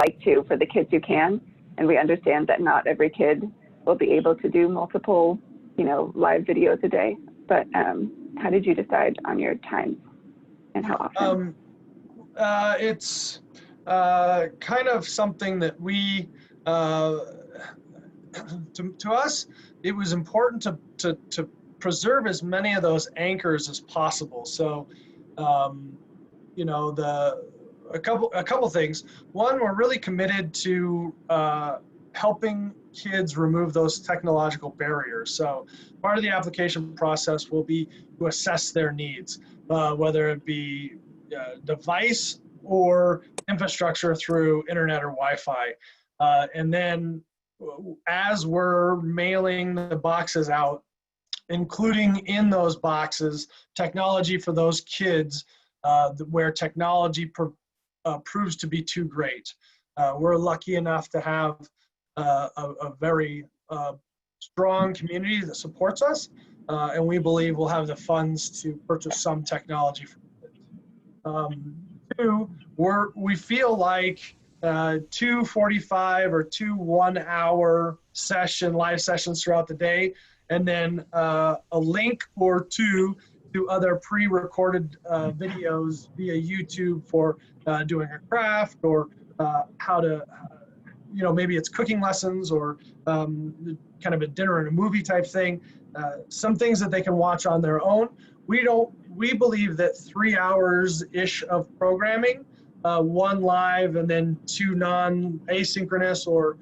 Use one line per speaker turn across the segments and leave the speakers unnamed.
like to for the kids who can. And we understand that not every kid will be able to do multiple, live videos a day. But how did you decide on your time and how often?
It's kind of something that we, to us, it was important to preserve as many of those anchors as possible. So, a couple things. One, we're really committed to helping kids remove those technological barriers. So part of the application process will be to assess their needs, whether it be device or infrastructure through internet or Wi-Fi. And then as we're mailing the boxes out, including in those boxes technology for those kids where technology proves to be too great. We're lucky enough to have a very strong community that supports us, and we believe we'll have the funds to purchase some technology for kids. Two, we feel like 2:45 or 2 1-hour live sessions throughout the day, and then a link or two to other pre-recorded videos via YouTube for doing a craft or how to, maybe it's cooking lessons or kind of a dinner and a movie type thing. Some things that they can watch on their own. We believe that 3 hours-ish of programming, 1 live and then 2 non-asynchronous or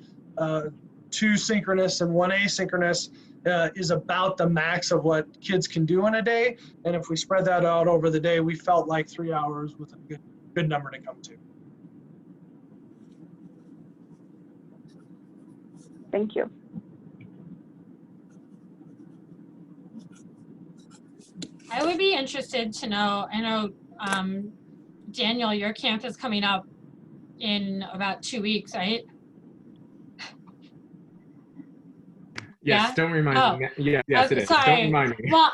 2 synchronous and 1 asynchronous is about the max of what kids can do in a day. And if we spread that out over the day, we felt like 3 hours was a good number to come to.
Thank you.
I would be interested to know, I know, Daniel, your camp is coming up in about 2 weeks, right?
Yes, yeah? Don't remind me. Yes, it is.
Sorry.
Don't remind me.
Well,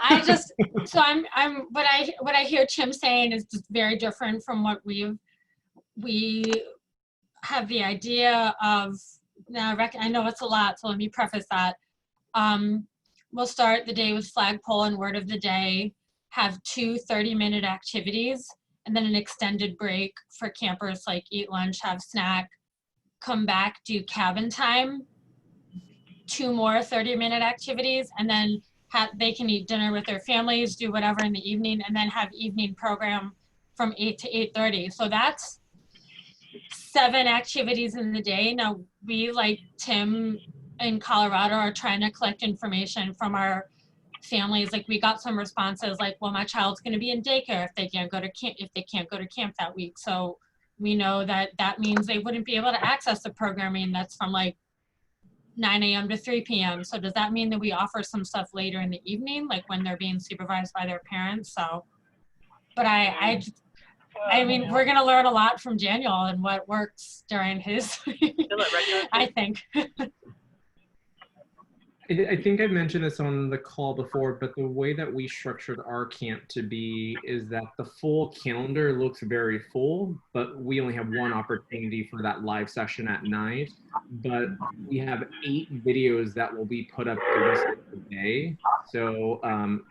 so what I hear Tim saying is just very different from what we have the idea of. Now, I know it's a lot, so let me preface that. We'll start the day with flagpole and word of the day, have 2 30-minute activities, and then an extended break for campers, like eat lunch, have snack, come back, do cabin time, 2 more 30-minute activities, and then they can eat dinner with their families, do whatever in the evening, and then have evening program from 8 to 8:30. So that's 7 activities in the day. Now, we, like Tim in Colorado, are trying to collect information from our families. Like, we got some responses like, well, my child's going to be in daycare if they can't go to camp that week. So we know that means they wouldn't be able to access the programming that's from like 9 a.m. to 3 p.m. So does that mean that we offer some stuff later in the evening, like when they're being supervised by their parents? So, but I mean, we're going to learn a lot from Daniel and what works during his, I think.
I think I mentioned this on the call before, but the way that we structured our camp to be is that the full calendar looks very full, but we only have one opportunity for that live session at night. But we have 8 videos that will be put up every single day. So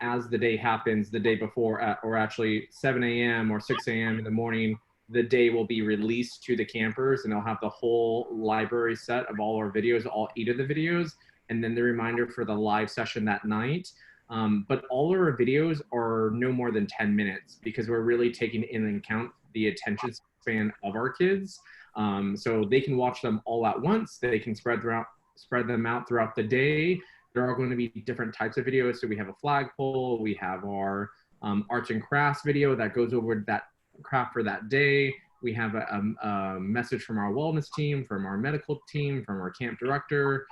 as the day happens, the day before, or actually 7 a.m. or 6 a.m. in the morning, the day will be released to the campers, and they'll have the whole library set of all our videos, all 8 of the videos, and then the reminder for the live session that night. But all our videos are no more than 10 minutes because we're really taking into account the attention span of our kids. So they can watch them all at once. They can spread them out throughout the day. There are going to be different types of videos. So we have a flagpole, we have our arts and crafts video that goes over that craft for that day. We have a message from our wellness team, from our medical team, from our camp director.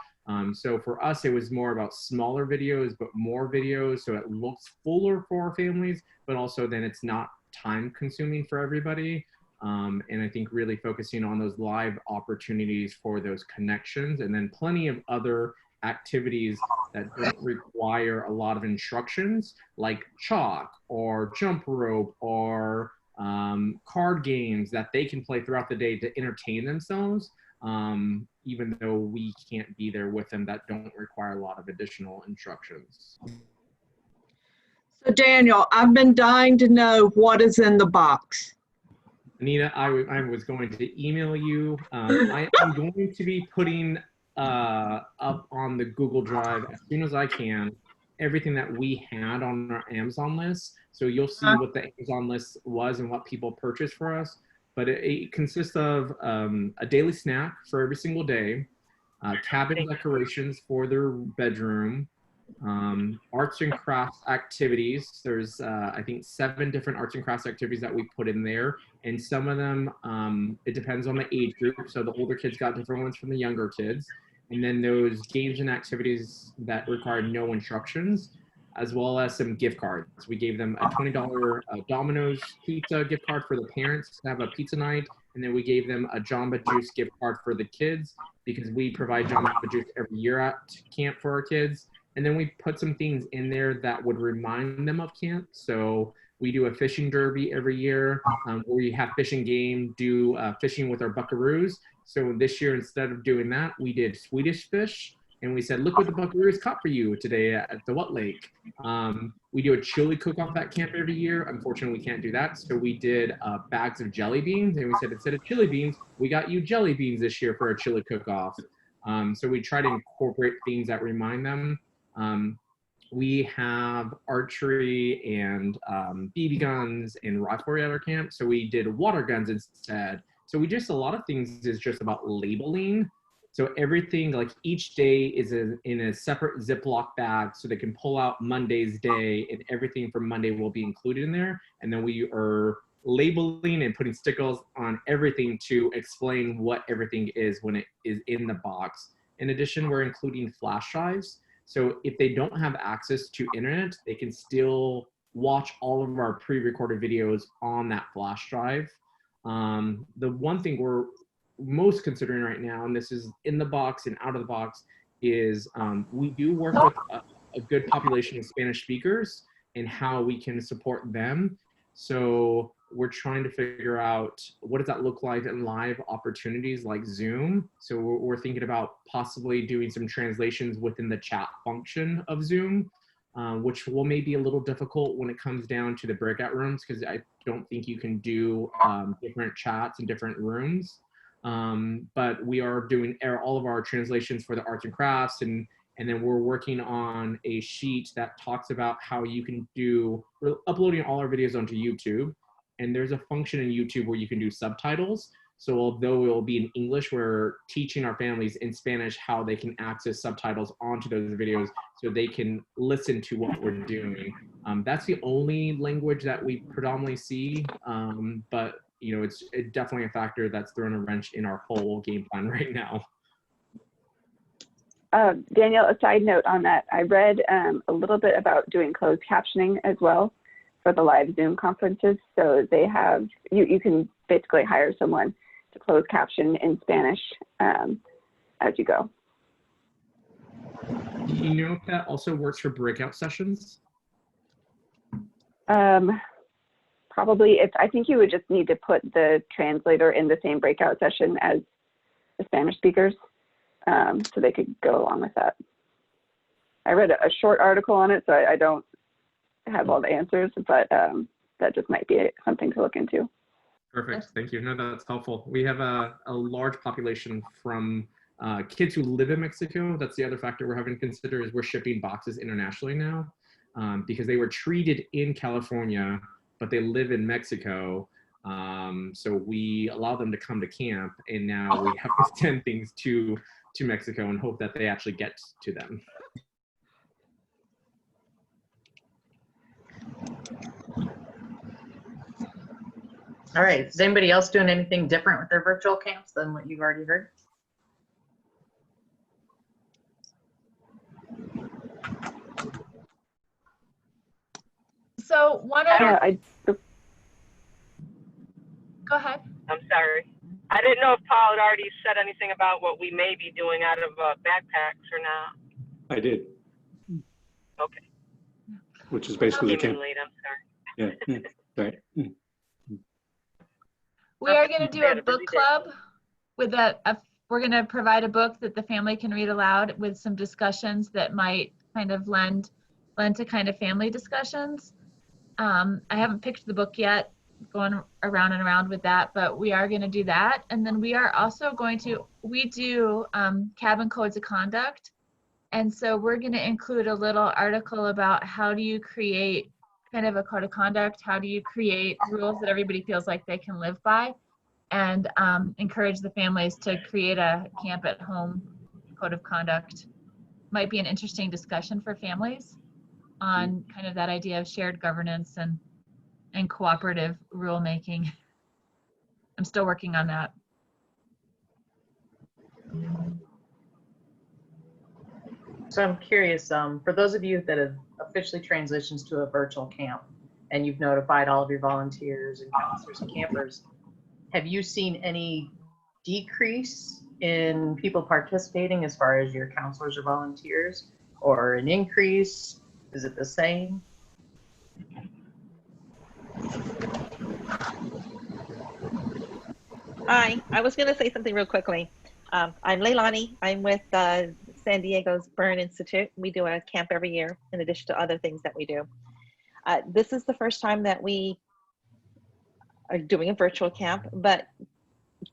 So for us, it was more about smaller videos, but more videos. So it looks fuller for our families, but also then it's not time consuming for everybody. And I think really focusing on those live opportunities for those connections, and then plenty of other activities that don't require a lot of instructions, like chalk or jump rope or card games that they can play throughout the day to entertain themselves, even though we can't be there with them, that don't require a lot of additional instructions.
So Daniel, I've been dying to know what is in the box.
Anita, I was going to email you. I am going to be putting up on the Google Drive as soon as I can everything that we had on our Amazon list. So you'll see what the Amazon list was and what people purchased for us. But it consists of a daily snack for every single day, cabin decorations for their bedroom, arts and crafts activities. There's I think 7 different arts and crafts activities that we put in there, and some of them it depends on the age group. So the older kids got different ones from the younger kids, and then those games and activities that required no instructions, as well as some gift cards. We gave them a $20 Domino's pizza gift card for the parents to have a pizza night, and then we gave them a Jamba Juice gift card for the kids because we provide Jamba Juice every year at camp for our kids. And then we put some things in there that would remind them of camp. So we do a fishing derby every year where we have fishing game, do fishing with our buckaroos. So this year, instead of doing that, we did Swedish fish. And we said, look what the buckaroos caught for you today at the what lake. We do a chili cook-off at camp every year. Unfortunately, we can't do that. So we did bags of jelly beans. And we said, instead of chili beans, we got you jelly beans this year for a chili cook-off. So we try to incorporate things that remind them. We have archery and BB guns and riflery at our camp. So we did water guns instead. So we just, a lot of things is just about labeling. So everything, like each day is in a separate Ziploc bag so they can pull out Monday's day, and everything from Monday will be included in there. And then we are labeling and putting stickers on everything to explain what everything is when it is in the box. In addition, we're including flash drives. So if they don't have access to internet, they can still watch all of our pre-recorded videos on that flash drive. The one thing we're most considering right now, and this is in the box and out of the box, is we do work with a good population of Spanish speakers and how we can support them. So we're trying to figure out what does that look like in live opportunities like Zoom. So we're thinking about possibly doing some translations within the chat function of Zoom, which will maybe a little difficult when it comes down to the breakout rooms, because I don't think you can do different chats in different rooms. But we are doing all of our translations for the arts and crafts, and then we're working on a sheet that talks about how you can we're uploading all our videos onto YouTube, and there's a function in YouTube where you can do subtitles. So although it will be in English, we're teaching our families in Spanish how they can access subtitles onto those videos so they can listen to what we're doing. That's the only language that we predominantly see, but you know, it's definitely a factor that's thrown a wrench in our whole game plan right now.
Daniel, a side note on that, I read a little bit about doing closed captioning as well for the live Zoom conferences. So they have, you can basically hire someone to close caption in Spanish as you go.
Do you know if that also works for breakout sessions?
Probably, I think you would just need to put the translator in the same breakout session as the Spanish speakers, so they could go along with that. I read a short article on it, so I don't have all the answers, but that just might be something to look into.
Perfect, thank you. No, that's helpful. We have a large population from kids who live in Mexico. That's the other factor we're having to consider, is we're shipping boxes internationally now because they were treated in California, but they live in Mexico. So we allow them to come to camp, and now we have to send things to Mexico and hope that they actually get to them.
All right, is anybody else doing anything different with their virtual camps than what you've already heard?
So one other, go ahead.
I'm sorry. I didn't know if Paul had already said anything about what we may be doing out of backpacks or not.
I did.
Okay.
Which is basically the camp.
Late, I'm sorry.
Yeah, right.
We are going to do
They had
a
a busy
book
day.
club with we're going to provide a book that the family can read aloud with some discussions that might kind of lend to kind of family discussions. I haven't picked the book yet, going around and around with that, but we are going to do that. And then we are also we do cabin codes of conduct. And so we're going to include a little article about how do you create kind of a code of conduct, how do you create rules that everybody feels like they can live by, and encourage the families to create a camp at home code of conduct. Might be an interesting discussion for families on kind of that idea of shared governance and cooperative rule making. I'm still working on that.
So I'm curious, for those of you that have officially transitioned to a virtual camp and you've notified all of your volunteers and counselors and campers, have you seen any decrease in people participating as far as your counselors or volunteers, or an increase? Is it the same?
Hi, I was going to say something real quickly. I'm Leilani. I'm with San Diego's Burn Institute. We do a camp every year in addition to other things that we do. This is the first time that we are doing a virtual camp, but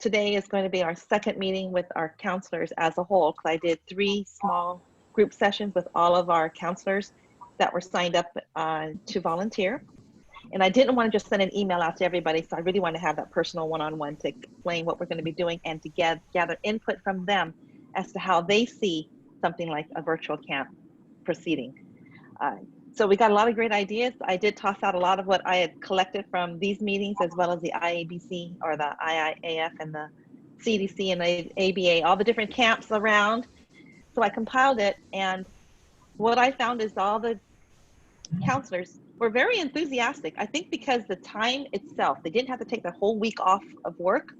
today is going to be our second meeting with our counselors as a whole, because I did 3 small group sessions with all of our counselors that were signed up to volunteer. And I didn't want to just send an email out to everybody, so I really want to have that personal one-on-one to explain what we're going to be doing and to gather input from them as to how they see something like a virtual camp proceeding. So we got a lot of great ideas. I did toss out a lot of what I had collected from these meetings, as well as the IABC or the IIAF and the CDC and the ABA, all the different camps around. So I compiled it, and what I found is all the counselors were very enthusiastic. I think because the time itself, they didn't have to take the whole week off of work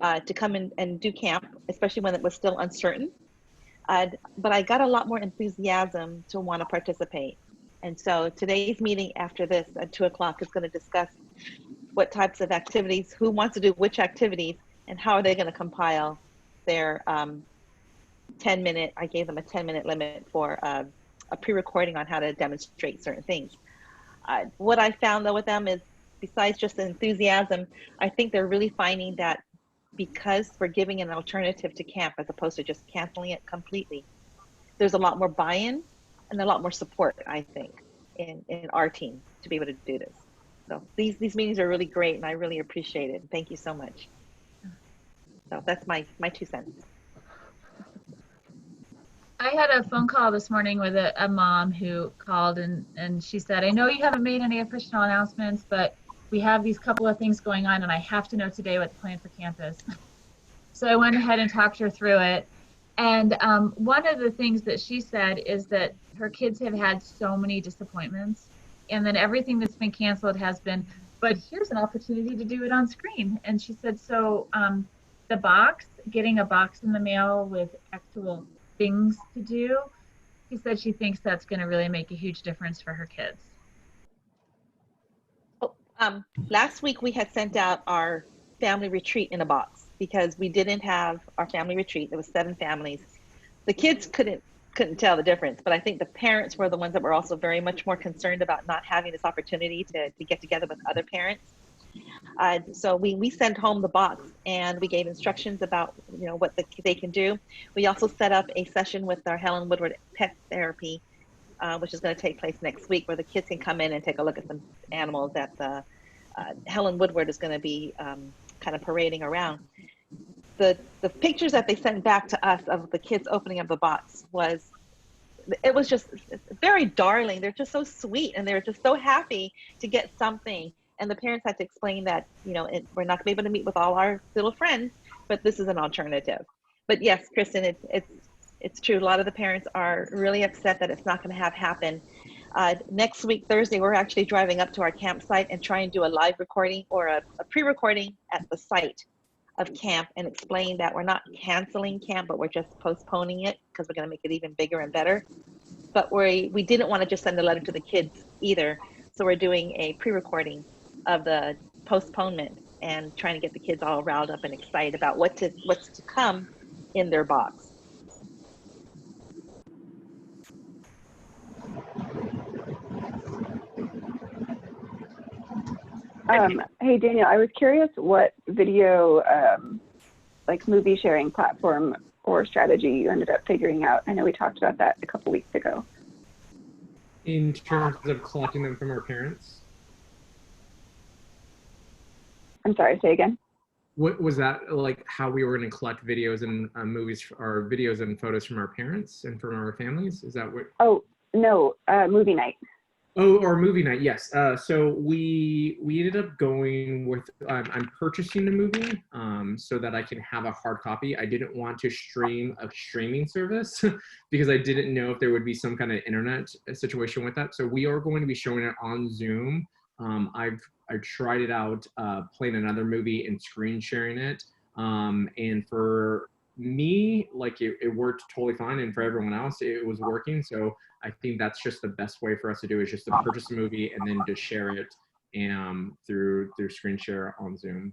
to come in and do camp, especially when it was still uncertain. But I got a lot more enthusiasm to want to participate. And so today's meeting after this at 2 o'clock is going to discuss what types of activities, who wants to do which activities, and how are they going to compile their 10-minute, I gave them a 10-minute limit for a pre-recording on how to demonstrate certain things. What I found though with them is, besides just the enthusiasm, I think they're really finding that because we're giving an alternative to camp as opposed to just canceling it completely, there's a lot more buy-in and a lot more support, I think, in our team to be able to do this. So these meetings are really great, and I really appreciate it. Thank you so much. So that's my 2 cents.
I had a phone call this morning with a mom who called and she said, I know you haven't made any official announcements, but we have these couple of things going on and I have to know today what the plan for camp is. So I went ahead and talked her through it. And one of the things that she said is that her kids have had so many disappointments, and then everything that's been canceled has been, but here's an opportunity to do it on screen. And she said, so getting a box in the mail with actual things to do, she said she thinks that's going to really make a huge difference for her kids.
Last week we had sent out our family retreat in a box because we didn't have our family retreat. There was 7 families. The kids couldn't tell the difference, but I think the parents were the ones that were also very much more concerned about not having this opportunity to get together with other parents. So we sent home the box and we gave instructions about what they can do. We also set up a session with our Helen Woodward Pet Therapy, which is going to take place next week, where the kids can come in and take a look at some animals that Helen Woodward is going to be kind of parading around. The pictures that they sent back to us of the kids opening up the box was just very darling. They're just so sweet, and they're just so happy to get something. And the parents had to explain that, we're not going to be able to meet with all our little friends, but this is an alternative. But yes, Kristen, it's true. A lot of the parents are really upset that it's not going to happen. Next week, Thursday, we're actually driving up to our campsite and try and do a live recording or a pre-recording at the site of camp and explain that we're not canceling camp, but we're just postponing it because we're going to make it even bigger and better. But we didn't want to just send a letter to the kids either. So we're doing a pre-recording of the postponement and trying to get the kids all riled up and excited about what's to come in their box.
Hey, Daniel, I was curious what video, like movie sharing platform or strategy you ended up figuring out. I know we talked about that a couple weeks ago.
In terms of collecting them from our parents?
I'm sorry, say again.
What was that, like how we were going to collect videos and movies or videos and photos from our parents and from our families? Is that what?
Oh, no, movie night.
Oh, or movie night, yes. So we ended up going with, I'm purchasing the movie so that I can have a hard copy. I didn't want to stream a streaming service because I didn't know if there would be some kind of internet situation with that. So we are going to be showing it on Zoom. I tried it out playing another movie and screen sharing it. And for me, like it worked totally fine, and for everyone else it was working. So I think that's just the best way for us to do is just to purchase a movie and then just share it through screen share on Zoom.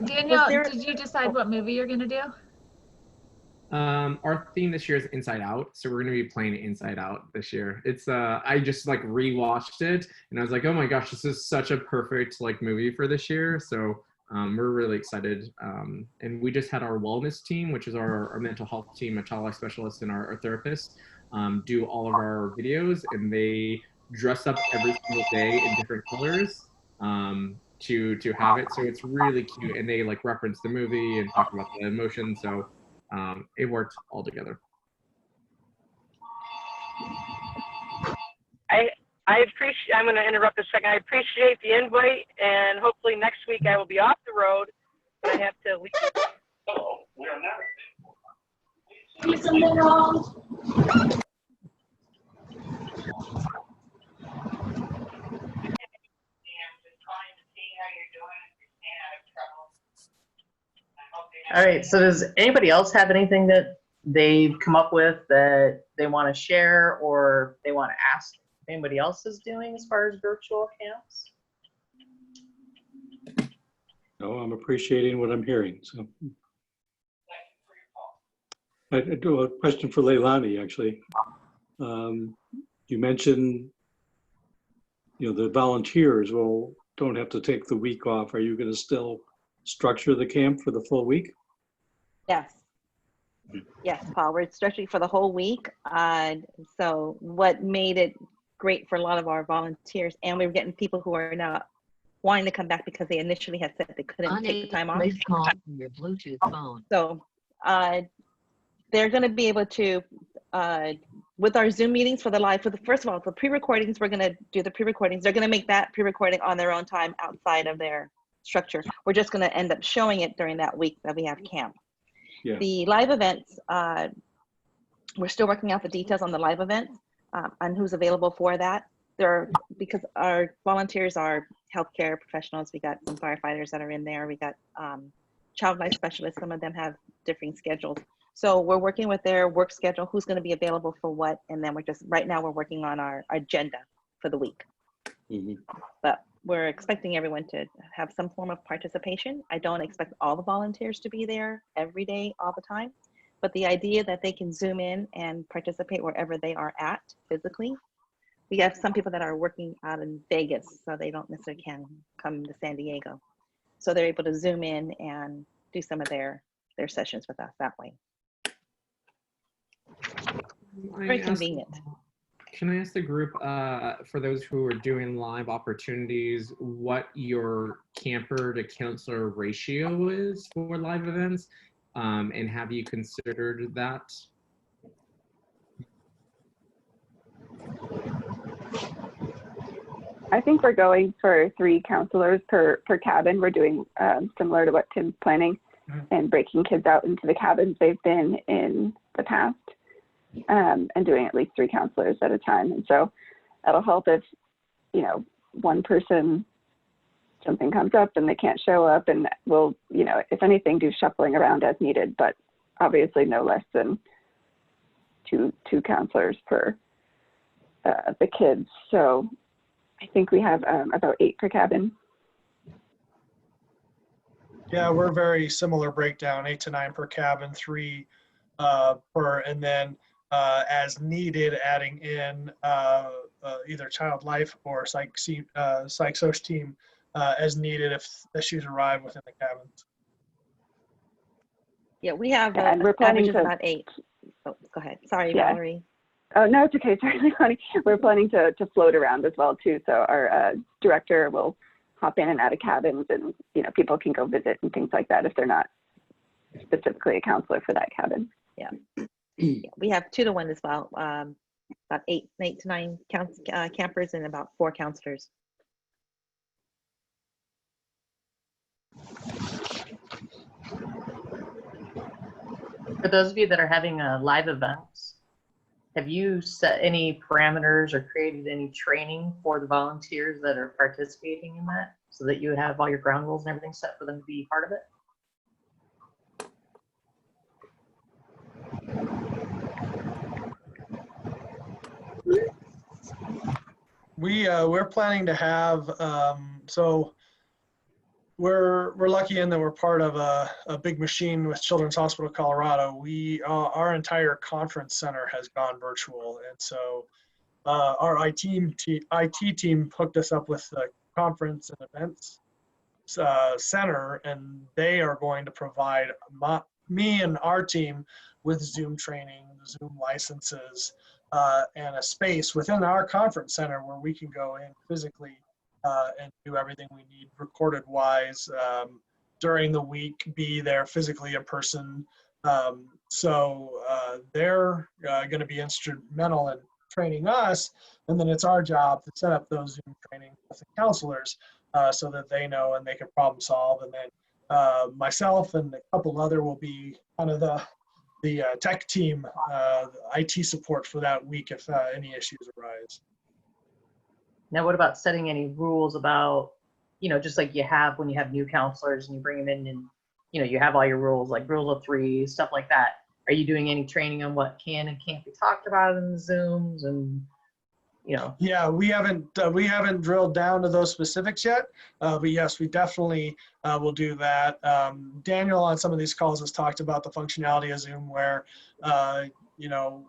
Danielle, did you decide what movie you're gonna do?
Our theme this year is Inside Out, so we're going to be playing Inside Out this year. It's I just like rewatched it and I was like, oh my gosh, this is such a perfect like movie for this year. So we're really excited. And we just had our wellness team, which is our mental health team, a child life specialist and our therapist, do all of our videos, and they dress up every single day in different colors to have it. So it's really cute, and they like reference the movie and talk about the emotions. So it worked all together.
I appreciate, I'm going to interrupt a second. I appreciate the invite, and hopefully next week I will be off the road, but I have to leave. Oh, we are not.
All right, so does anybody else have anything that they've come up with that they want to share or they want to ask anybody else is doing as far as virtual camps?
No, I'm appreciating what I'm hearing. So I do a question for Leilani, actually. You mentioned, the volunteers don't have to take the week off. Are you going to still structure the camp for the full week?
Yes. Yes, Paul, we're structuring for the whole week. So what made it great for a lot of our volunteers, and we were getting people who are now wanting to come back because they initially had said they couldn't take the time off.
Call from your Bluetooth phone.
So they're going to be able to, with our Zoom meetings for the live, first of all, the pre-recordings, we're going to do the pre-recordings. They're going to make that pre-recording on their own time outside of their structure. We're just going to end up showing it during that week that we have camp. Yeah. The live events, we're still working out the details on the live events and who's available for that. Because our volunteers are healthcare professionals. We got some firefighters that are in there. We got child life specialists. Some of them have different schedules. So we're working with their work schedule, who's going to be available for what, and then right now we're working on our agenda for the week. Mm-hmm. But we're expecting everyone to have some form of participation. I don't expect all the volunteers to be there every day, all the time, but the idea that they can Zoom in and participate wherever they are at physically. We have some people that are working out in Vegas, so they don't necessarily can come to San Diego. So they're able to Zoom in and do some of their sessions with us that way. Very convenient.
Can I ask the group, for those who are doing live opportunities, what your camper to counselor ratio is for live events? And have you considered that?
I think we're going for 3 counselors per cabin. We're doing similar to what Tim's planning and breaking kids out into the cabins they've been in the past. And doing at least 3 counselors at a time. And so that'll help if, one person something comes up and they can't show up, and we'll, you know, if anything, do shuffling around as needed, but obviously no less than two counselors per the kids. So I think we have about 8 per cabin.
Yeah, we're very similar breakdown, 8 to 9 per cabin, 3 per, and then as needed, adding in either child life or psych soc team as needed if issues arrive within the cabins.
Yeah, we have
And
an
we're planning
average of
to,
about 8. Oh, go ahead. Sorry,
Yeah.
Valerie.
oh no, it's okay, sorry, Connie. We're planning to float around as well too. So our director will hop in and out of cabins, and you know, people can go visit and things like that if they're not specifically a counselor for that cabin.
Yeah, we have 2 to 1 as well. About 8 to 9 campers and about 4 counselors.
For those of you that are having live events, have you set any parameters or created any training for the volunteers that are participating in that, so that you have all your ground rules and everything set for them to be part of it?
We're planning to have so we're lucky in that we're part of a big machine with Children's Hospital Colorado. We our entire conference center has gone virtual, and so our IT team hooked us up with the conference and events center, and they are going to provide me and our team with Zoom training, Zoom licenses, and a space within our conference center where we can go in physically and do everything we need recorded wise during the week, be there physically in person. So they're going to be instrumental in training us, and then it's our job to set up those Zoom training with the counselors so that they know and they can problem solve. And then myself and a couple other will be kind of the tech team, the IT support for that week if any issues arise.
Now, what about setting any rules about, you know, just like you have when you have new counselors and you bring them in and, you know, you have all your rules, like rule of 3, stuff like that. Are you doing any training on what can and can't be talked about in the Zooms and, you know?
Yeah, we haven't drilled down to those specifics yet, but yes, we definitely will do that. Daniel on some of these calls has talked about the functionality of Zoom where, you know,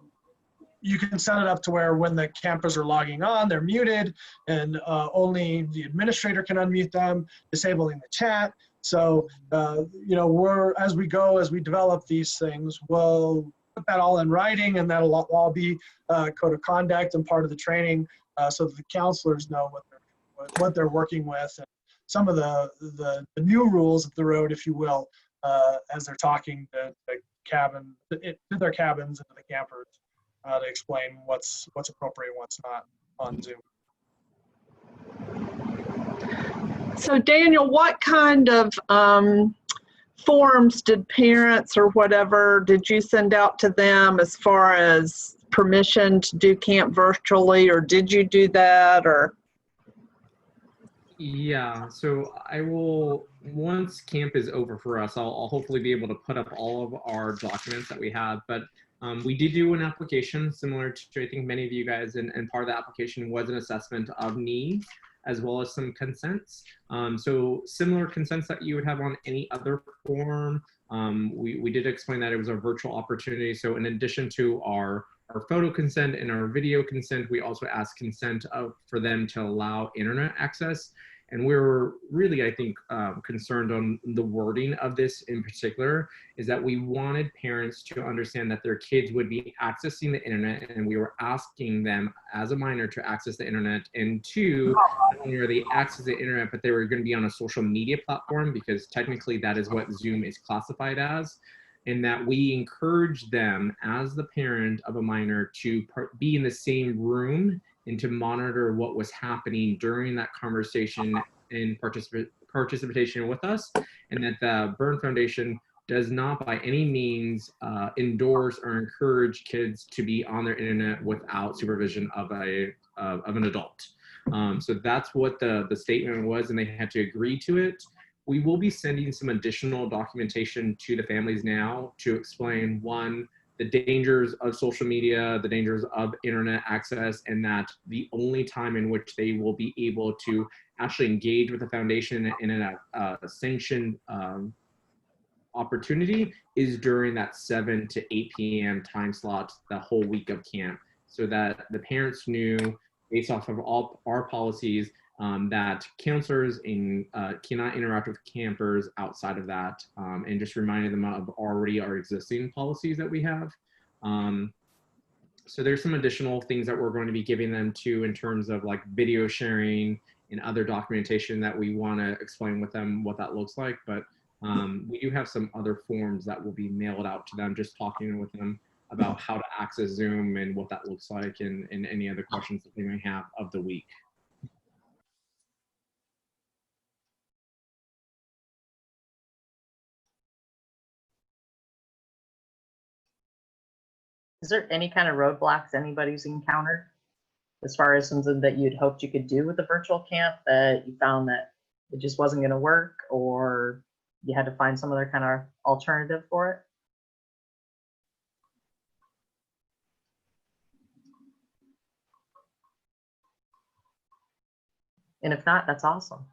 you can set it up to where when the campers are logging on, they're muted and only the administrator can unmute them, disabling the chat. So, you know, as we develop these things, we'll put that all in writing, and that'll all be code of conduct and part of the training so that the counselors know what they're working with, and some of the new rules of the road, if you will, as they're talking to their cabins and to the campers. To explain what's appropriate and what's not on Zoom.
So Daniel, what kind of forms did parents or whatever did you send out to them as far as permission to do camp virtually, or did you do that, or?
Yeah, so I will, once camp is over for us, I'll hopefully be able to put up all of our documents that we have, but we did do an application similar to, I think, many of you guys, and part of the application was an assessment of needs as well as some consents. So similar consents that you would have on any other form. We did explain that it was a virtual opportunity. So in addition to our photo consent and our video consent, we also asked consent for them to allow internet access. And we were really, I think, concerned on the wording of this in particular, is that we wanted parents to understand that their kids would be accessing the internet, and we were asking them as a minor to access the internet. And 2, not only are they accessing the internet, but they were going to be on a social media platform, because technically that is what Zoom is classified as. And that we encourage them as the parent of a minor to be in the same room and to monitor what was happening during that conversation and participation with us, and that the Burn Foundation does not by any means endorse or encourage kids to be on their internet without supervision of an adult. So that's what the statement was, and they had to agree to it. We will be sending some additional documentation to the families now to explain, one, the dangers of social media, the dangers of internet access, and that the only time in which they will be able to actually engage with the foundation in a sanctioned opportunity is during that 7 to 8 p.m. time slot the whole week of camp, so that the parents knew, based off of all our policies, that counselors cannot interact with campers outside of that, and just reminding them of already our existing policies that we have. So there's some additional things that we're going to be giving them too, in terms of like video sharing and other documentation that we want to explain with them what that looks like. But we do have some other forms that will be mailed out to them, just talking with them about how to access Zoom and what that looks like, and any other questions that they may have of the week.
Is there any kind of roadblocks anybody's encountered as far as something that you'd hoped you could do with the virtual camp that you found that it just wasn't going to work, or you had to find some other kind of alternative for it? And if not, that's awesome.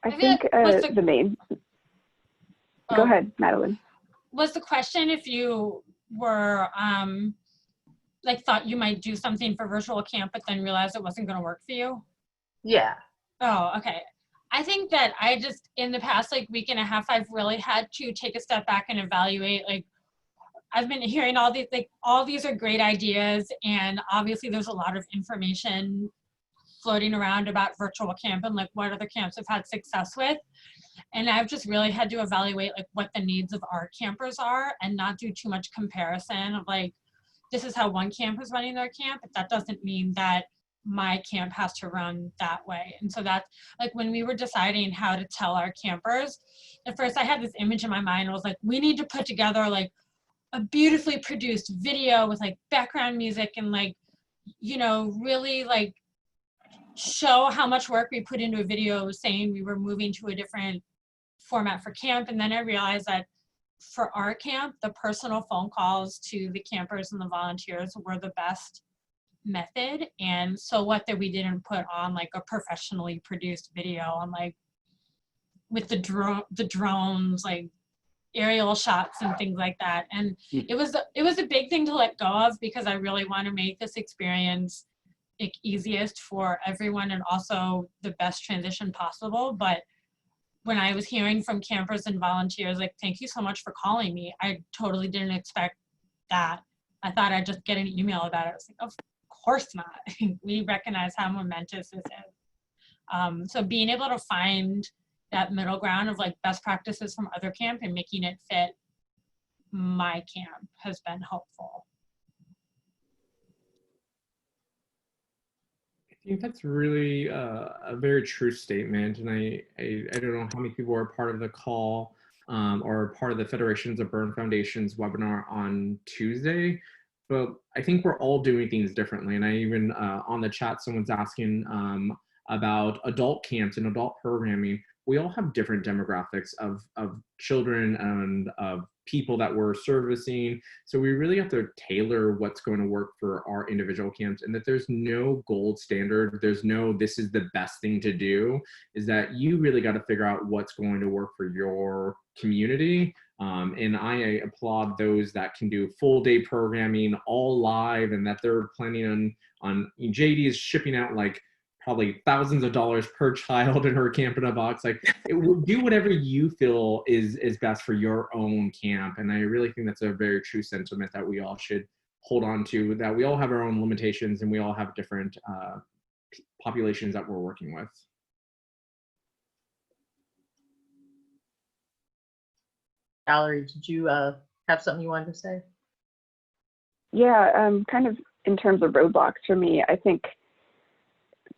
I think the main. Go ahead, Madeline.
Was the question if you were like thought you might do something for virtual camp, but then realized it wasn't going to work for you?
Yeah.
Oh, okay. I think that I just, in the past like week and a half, I've really had to take a step back and evaluate, like, I've been hearing all these, like, all these are great ideas, and obviously there's a lot of information floating around about virtual camp and like what other camps have had success with. And I've just really had to evaluate like what the needs of our campers are, and not do too much comparison of like, this is how one camp is running their camp, but that doesn't mean that my camp has to run that way. And so that's like, when we were deciding how to tell our campers, at first I had this image in my mind. I was like, we need to put together like a beautifully produced video with like background music and like, you know, really like show how much work we put into a video saying we were moving to a different format for camp. And then I realized that for our camp, the personal phone calls to the campers and the volunteers were the best method. And so what that we didn't put on like a professionally produced video on like with the drones, like aerial shots and things like that. And it was a big thing to let go of, because I really want to make this experience like easiest for everyone and also the best transition possible. But when I was hearing from campers and volunteers, like, thank you so much for calling me, I totally didn't expect that. I thought I'd just get an email about it. I was like, of course not. We recognize how momentous this is. So being able to find that middle ground of like best practices from other camp and making it fit my camp has been helpful.
I think that's really a very true statement, and I don't know how many people are part of the call or part of the Federations of Burn Foundation's webinar on Tuesday, but I think we're all doing things differently. And I even on the chat, someone's asking about adult camps and adult programming. We all have different demographics of children and of people that we're servicing. So we really have to tailor what's going to work for our individual camps, and that there's no gold standard. There's no, this is the best thing to do. Is that you really got to figure out what's going to work for your community. And I applaud those that can do full day programming all live, and that they're planning on JD is shipping out like probably thousands of dollars per child in her camp in a box. Like, it will do whatever you feel is best for your own camp. And I really think that's a very true sentiment that we all should hold on to, that we all have our own limitations and we all have different populations that we're working with.
Valerie, did you have something you wanted to say?
Yeah, kind of in terms of roadblocks for me, I think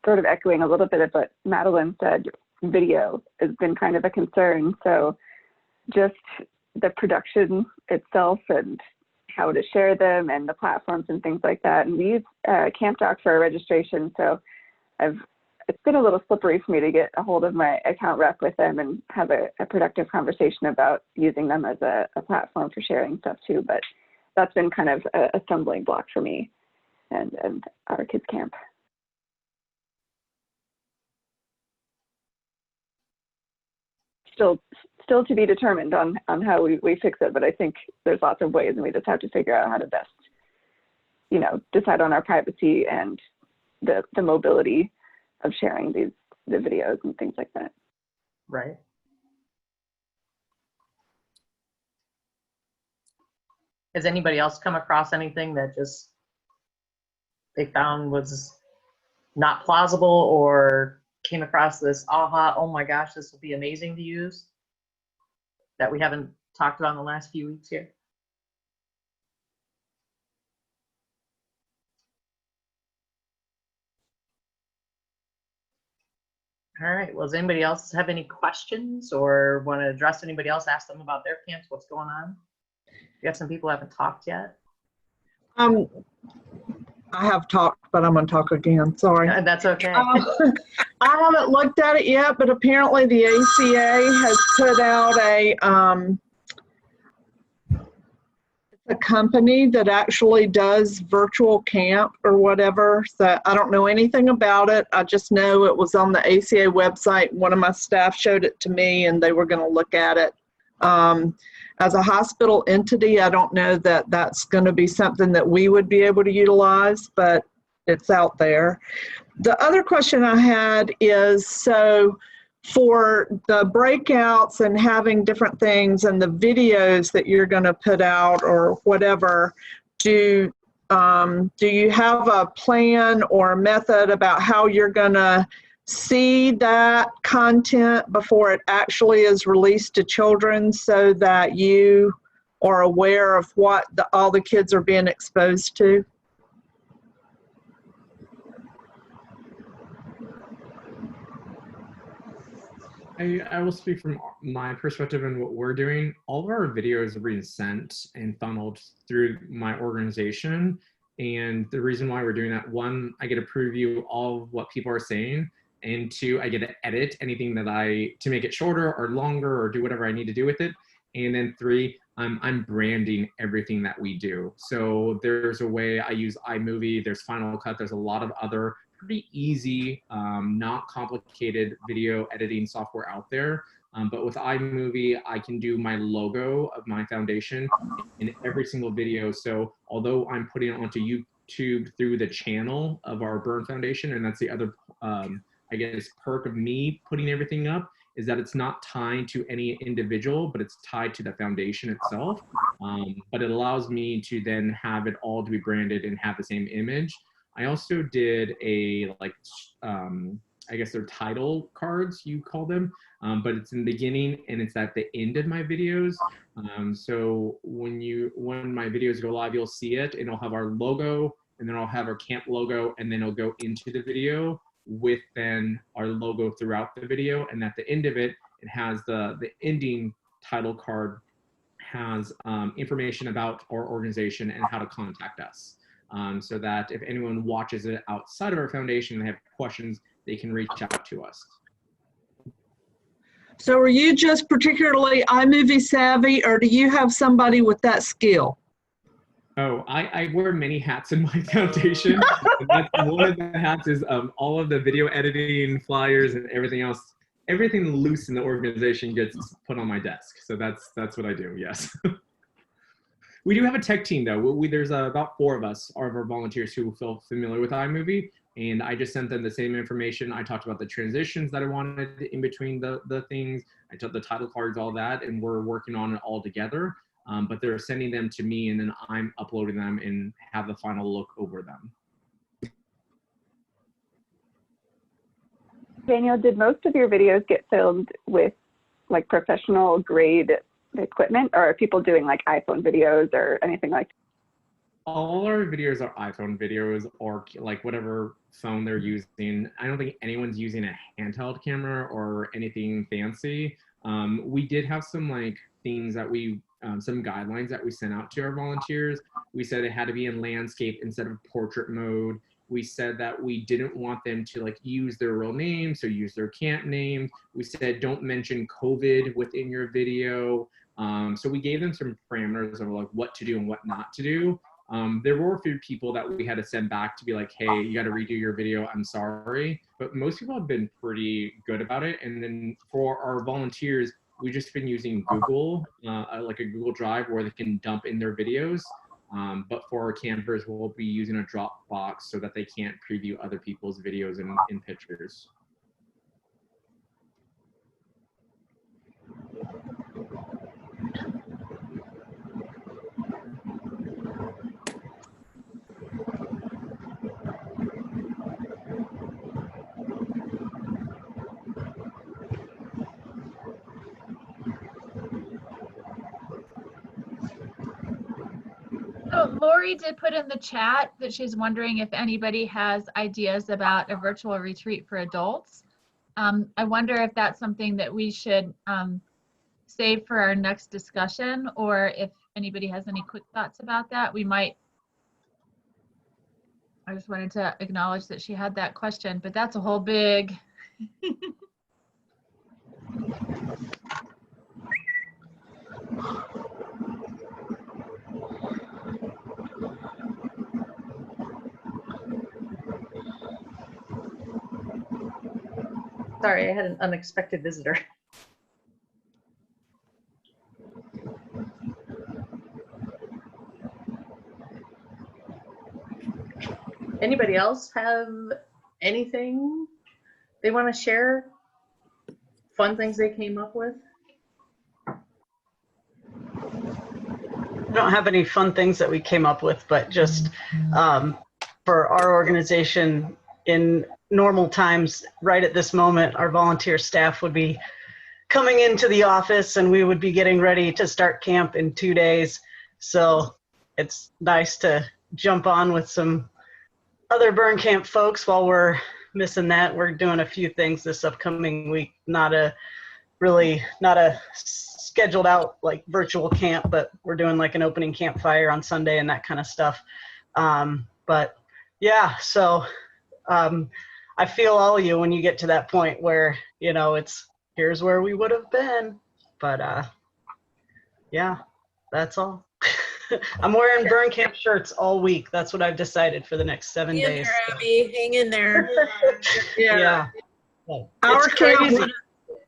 sort of echoing a little bit of what Madeline said, video has been kind of a concern. So just the production itself and how to share them and the platforms and things like that. And we use CampDoc for our registration, so it's been a little slippery for me to get a hold of my account rep with them and have a productive conversation about using them as a platform for sharing stuff too. But that's been kind of a stumbling block for me and our kids camp. Still to be determined on how we fix it, but I think there's lots of ways, and we just have to figure out how to best, decide on our privacy and the mobility of sharing the videos and things like that.
Right. Has anybody else come across anything that just they found was not plausible, or came across this aha, oh my gosh, this will be amazing to use, that we haven't talked about in the last few weeks here? All right, well, does anybody else have any questions or want to address anybody else, ask them about their camps, what's going on? We have some people who haven't talked yet.
I have talked, but I'm going to talk again. Sorry.
That's okay.
I haven't looked at it yet, but apparently the ACA has put out a company that actually does virtual camp or whatever. So I don't know anything about it. I just know it was on the ACA website. One of my staff showed it to me, and they were going to look at it. As a hospital entity, I don't know that that's going to be something that we would be able to utilize, but it's out there. The other question I had is, so for the breakouts and having different things and the videos that you're going to put out or whatever, do you have a plan or a method about how you're going to see that content before it actually is released to children, so that you are aware of what all the kids are being exposed to?
I will speak from my perspective and what we're doing. All of our videos are being sent and funneled through my organization. And the reason why we're doing that, one, I get to preview all of what people are saying. And two, I get to edit anything that to make it shorter or longer or do whatever I need to do with it. And then three, I'm branding everything that we do. So there's a way I use iMovie, there's Final Cut, there's a lot of other pretty easy, not complicated video editing software out there. But with iMovie, I can do my logo of my foundation in every single video. So although I'm putting it onto YouTube through the channel of our Burn Foundation, and that's the other, I guess, perk of me putting everything up, is that it's not tied to any individual, but it's tied to the foundation itself. But it allows me to then have it all to be branded and have the same image. I also did I guess they're title cards, you call them, but it's in the beginning and it's at the end of my videos. So when my videos go live, you'll see it, and it'll have our logo, and then I'll have our camp logo, and then it'll go into the video with then our logo throughout the video. And at the end of it, it has the ending title card has information about our organization and how to contact us. So that if anyone watches it outside of our foundation and they have questions, they can reach out to us.
So are you just particularly iMovie savvy, or do you have somebody with that skill?
Oh, I wear many hats in my foundation. And that's one of the hats is all of the video editing, flyers, and everything else. Everything loose in the organization gets put on my desk. So that's what I do, yes. We do have a tech team, though. There's about 4 of us, all of our volunteers, who feel familiar with iMovie, and I just sent them the same information. I talked about the transitions that I wanted in between the things. I took the title cards, all that, and we're working on it all together. But they're sending them to me, and then I'm uploading them and have the final look over them.
Daniel, did most of your videos get filmed with like professional grade equipment, or are people doing like iPhone videos or anything like that?
All our videos are iPhone videos or like whatever phone they're using. I don't think anyone's using a handheld camera or anything fancy. We did have some like things that we some guidelines that we sent out to our volunteers. We said it had to be in landscape instead of portrait mode. We said that we didn't want them to like use their real name, so use their camp name. We said don't mention COVID within your video. So we gave them some parameters of like what to do and what not to do. There were a few people that we had to send back to be like, hey, you got to redo your video, I'm sorry. But most people have been pretty good about it. And then for our volunteers, we've just been using Google, like a Google Drive where they can dump in their videos. But for our campers, we'll be using a Dropbox so that they can't preview other people's videos and pictures.
So Lori did put in the chat that she's wondering if anybody has ideas about a virtual retreat for adults. I wonder if that's something that we should save for our next discussion, or if anybody has any quick thoughts about that. We might, I just wanted to acknowledge that she had that question, but that's a whole big.
Sorry, I had an unexpected visitor. Anybody else have anything they want to share? Fun things they came up with?
I don't have any fun things that we came up with, but just for our organization in normal times, right at this moment, our volunteer staff would be coming into the office and we would be getting ready to start camp in 2 days. So it's nice to jump on with some other burn camp folks while we're missing that. We're doing a few things this upcoming week, not a scheduled out like virtual camp, but we're doing like an opening campfire on Sunday and that kind of stuff. But yeah, so I feel all of you when you get to that point where, you know, it's here's where we would have been. But yeah, that's all. I'm wearing burn camp shirts all week. That's what I've decided for the next 7 days.
Hang in there, Abby. Hang in there.
Yeah.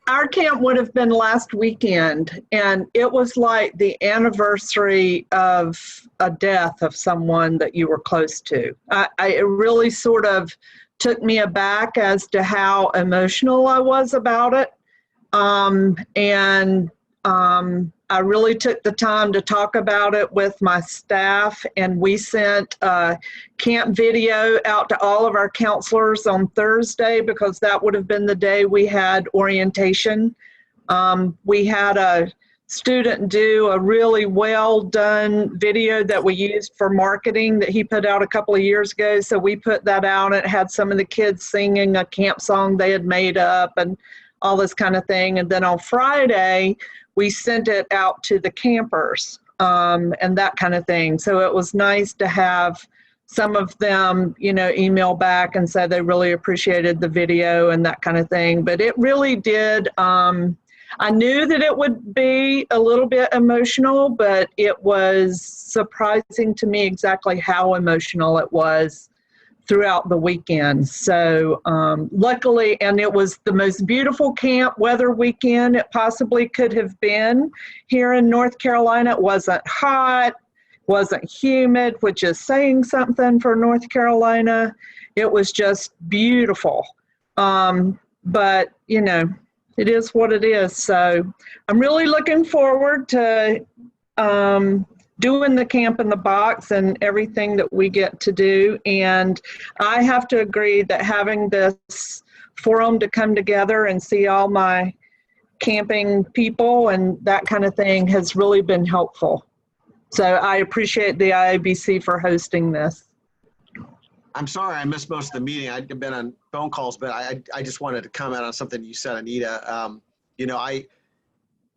Our camp would have been last weekend, and it was like the anniversary of a death of someone that you were close to. It really sort of took me aback as to how emotional I was about it. I really took the time to talk about it with my staff, and we sent a camp video out to all of our counselors on Thursday because that would have been the day we had orientation. We had a student do a really well done video that we used for marketing that he put out a couple of years ago. So we put that out. It had some of the kids singing a camp song they had made up and all this kind of thing. And then on Friday, we sent it out to the campers and that kind of thing. So it was nice to have some of them, you know, email back and say they really appreciated the video and that kind of thing. But it really did. I knew that it would be a little bit emotional, but it was surprising to me exactly how emotional it was throughout the weekend. So luckily, and it was the most beautiful camp weather weekend it possibly could have been here in North Carolina. It wasn't hot, wasn't humid, which is saying something for North Carolina. It was just beautiful. But, you know, it is what it is. So I'm really looking forward to doing the camp in the box and everything that we get to do. And I have to agree that having this forum to come together and see all my camping people and that kind of thing has really been helpful. So I appreciate the IABC for hosting this.
I'm sorry I missed most of the meeting. I've been on phone calls, but I just wanted to comment on something you said, Anita. You know,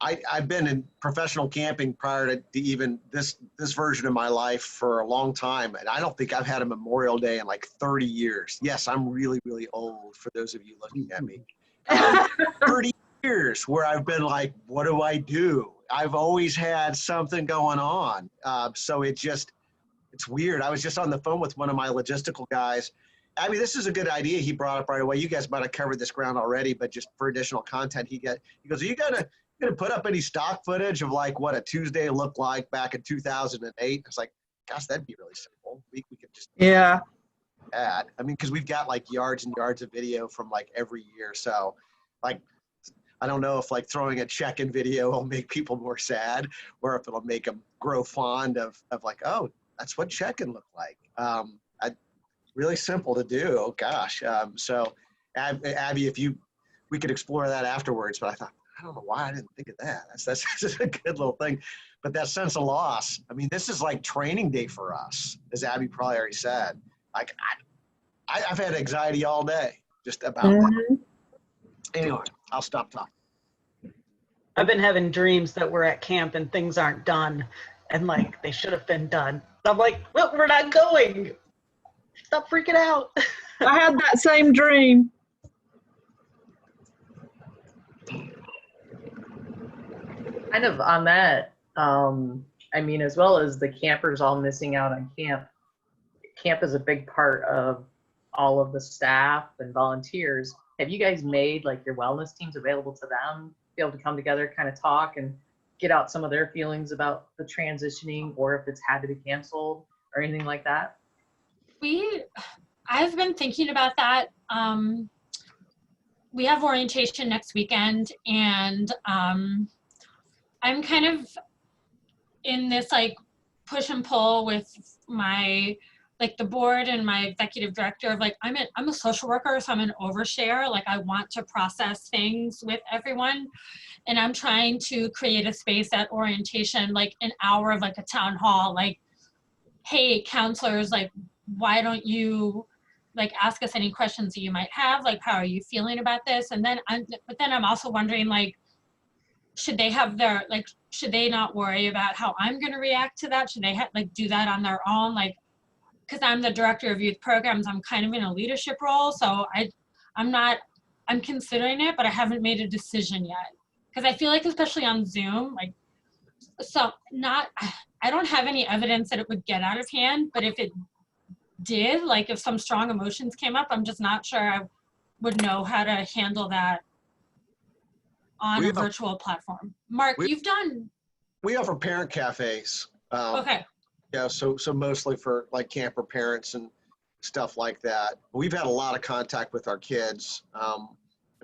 I've been in professional camping prior to even this version of my life for a long time, and I don't think I've had a Memorial Day in like 30 years. Yes, I'm really, really old for those of you looking at me. 30 years where I've been like, what do I do? I've always had something going on. So it's weird. I was just on the phone with one of my logistical guys. I mean, this is a good idea he brought up right away. You guys might have covered this ground already, but just for additional content, he goes, are you gonna put up any stock footage of like what a Tuesday looked like back in 2008? I was like, gosh, that'd be really simple. We could just add. I mean, because we've got like yards and yards of video from like every year. So like, I don't know if like throwing a check-in video will make people more sad, or if it'll make them grow fond of like, oh, that's what check-in looked like. Really simple to do. Oh gosh. So Abby, we could explore that afterwards, but I thought, I don't know why I didn't think of that. That's just a good little thing. But that sense of loss, I mean, this is like training day for us, as Abby probably already said. Like I've had anxiety all day just about that. Anyway, I'll stop talking.
I've been having dreams that we're at camp and things aren't done, and like they should have been done. I'm like, well, we're not going. Stop freaking out.
I had that same dream.
Kind of on that, I mean, as well as the campers all missing out on camp is a big part of all of the staff and volunteers. Have you guys made like your wellness teams available to them, be able to come together, kind of talk and get out some of their feelings about the transitioning, or if it's had to be canceled or anything like that?
I've been thinking about that. We have orientation next weekend, and I'm kind of in this like push and pull with my like the board and my executive director of like, I'm a social worker, so I'm an overshare. Like I want to process things with everyone, and I'm trying to create a space at orientation, like an hour of like a town hall, like, hey, counselors, like, why don't you like ask us any questions that you might have? Like, how are you feeling about this? And then I'm also wondering, like, should they have should they not worry about how I'm going to react to that? Should they like do that on their own? Like, because I'm the director of youth programs, I'm kind of in a leadership role. So I'm considering it, but I haven't made a decision yet. Because I feel like, especially on Zoom, like, I don't have any evidence that it would get out of hand, but if it did, like if some strong emotions came up, I'm just not sure I would know how to handle that on a virtual platform. Mark, you've done.
We offer parent cafes.
Okay.
Yeah, so mostly for like camper parents and stuff like that. We've had a lot of contact with our kids,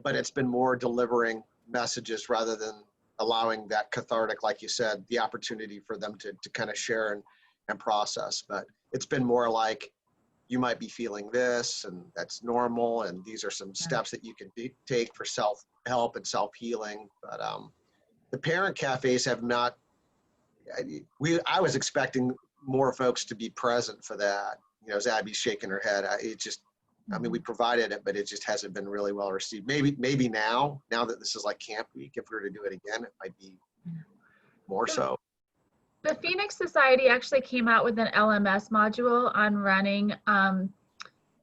but it's been more delivering messages rather than allowing that cathartic, like you said, the opportunity for them to kind of share and process. But it's been more like, you might be feeling this, and that's normal, and these are some steps that you can take for self-help and self-healing. But the parent cafes have not, I was expecting more folks to be present for that. You know, as Abby's shaking her head, I mean, we provided it, but it just hasn't been really well received. Maybe now that this is like camp week, if we were to do it again, it might be more so.
The Phoenix Society actually came out with an LMS module on running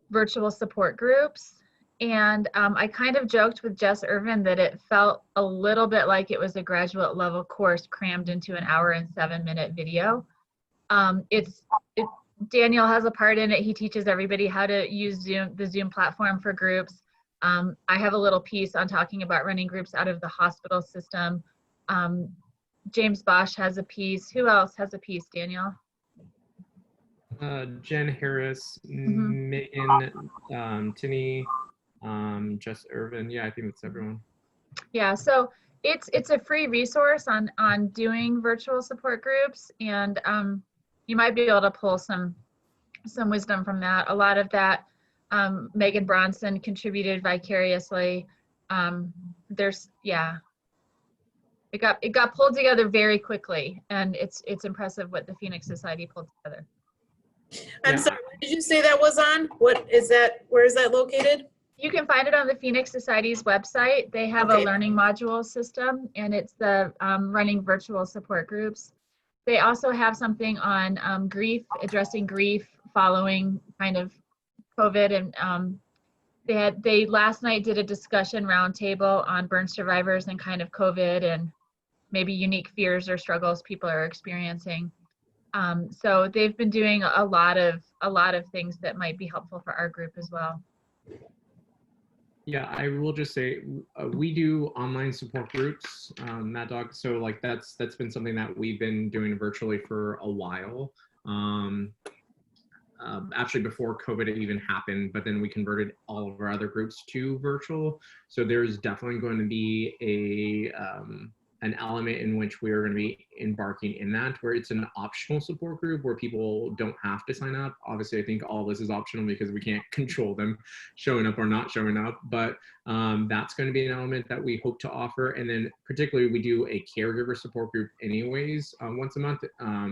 virtual support groups. And I kind of joked with Jess Irvin that it felt a little bit like it was a graduate level course crammed into an 1 and 7-minute video. Daniel has a part in it. He teaches everybody how to use the Zoom platform for groups. I have a little piece on talking about running groups out of the hospital system. James Bosch has a piece. Who else has a piece, Daniel?
Jen Harris, Megan, Tinny, Jess Irvin. Yeah, I think that's everyone.
Yeah, so it's a free resource on doing virtual support groups, and you might be able to pull some wisdom from that. A lot of that, Megan Bronson contributed vicariously. It got pulled together very quickly, and it's impressive what the Phoenix Society pulled together.
I'm sorry, what did you say that was on? What is that? Where is that located?
You can find it on the Phoenix Society's website. They have a
Okay.
learning module system, and it's the running virtual support groups. They also have something on grief, addressing grief following kind of COVID, and they last night did a discussion roundtable on burn survivors and kind of COVID and maybe unique fears or struggles people are experiencing. So they've been doing a lot of things that might be helpful for our group as well.
Yeah, I will just say we do online support groups, Mad Dog. So like that's been something that we've been doing virtually for a while. Actually before COVID even happened, but then we converted all of our other groups to virtual. So there's definitely going to be an element in which we're going to be embarking in that, where it's an optional support group where people don't have to sign up. Obviously, I think all this is optional because we can't control them showing up or not showing up, but that's going to be an element that we hope to offer. And then particularly we do a caregiver support group anyways, once a month.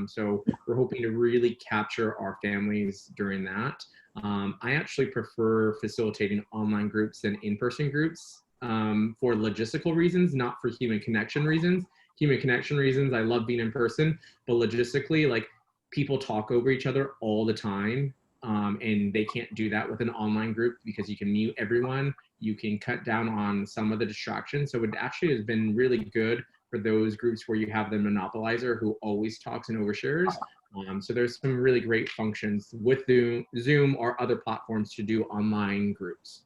So we're hoping to really capture our families during that. I actually prefer facilitating online groups than in-person groups. For logistical reasons, not for human connection reasons. Human connection reasons, I love being in person, but logistically, like people talk over each other all the time, and they can't do that with an online group because you can mute everyone. You can cut down on some of the distractions. So it actually has been really good for those groups where you have the monopolizer who always talks and overshares. So there's some really great functions with Zoom or other platforms to do online groups.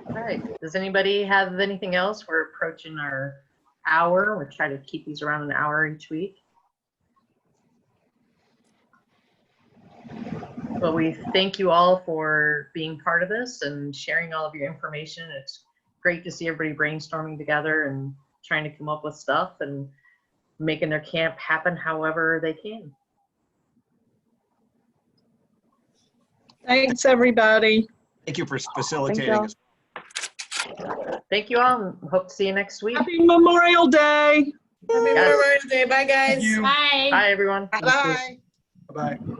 All right. Does anybody have anything else? We're approaching our hour. We're trying to keep these around an hour each week. Well, we thank you all for being part of this and sharing all of your information. It's great to see everybody brainstorming together and trying to come up with stuff and making their camp happen however they can.
Thanks, everybody.
Thank you for facilitating us.
Thank you all, and hope to see you next week.
Happy Memorial Day.
Happy Memorial Day. Bye, guys.
Thank you.
Bye.
Bye, everyone.
Bye.
Bye-bye.